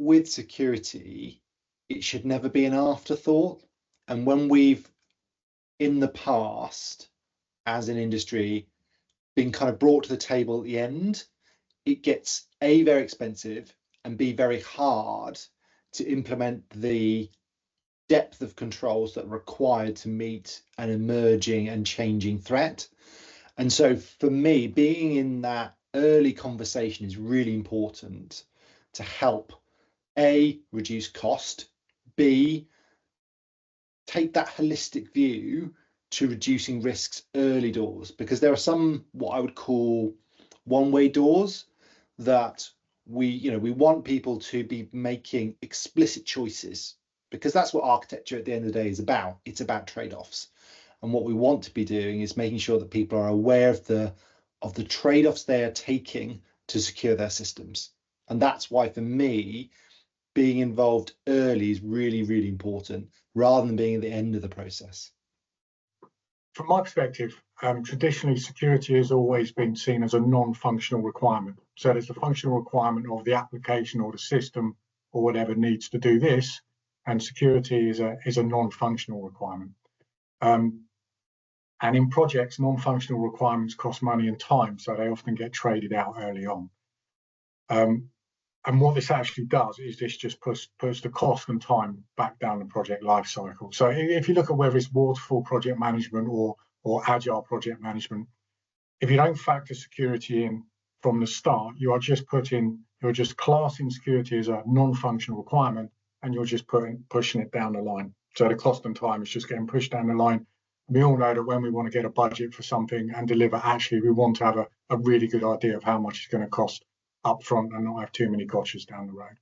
with security, it should never be an afterthought. And when we've, in the past, as an industry, been kind of brought to the table at the end, it gets A, very expensive, and B, very hard to implement the depth of controls that are required to meet an emerging and changing threat. And so for me, being in that early conversation is really important to help A, reduce cost, B, take that holistic view to reducing risks early doors, because there are some what I would call one-way doors that we want people to be making explicit choices, because that's what architecture at the end of the day is about. It's about trade-offs. And what we want to be doing is making sure that people are aware of the trade-offs they are taking to secure their systems. And that's why, for me, being involved early is really, really important, rather than being at the end of the process. From my perspective, traditionally security has always been seen as a non-functional requirement. So there's the functional requirement of the application or the system or whatever needs to do this, and security is a non-functional requirement. And in projects, non-functional requirements cost money and time, so they often get traded out early on. And what this actually does is this just puts the cost and time back down the project life cycle. So if you look at whether it's waterfall project management or agile project management, if you don't factor security in from the start, you're just classing security as a non-functional requirement, and you're just pushing it down the line. So the cost and time is just getting pushed down the line. We all know that when we want to get a budget for something and deliver, actually we want to have a really good idea of how much it's going to cost up front and not have too many gotchas down the road.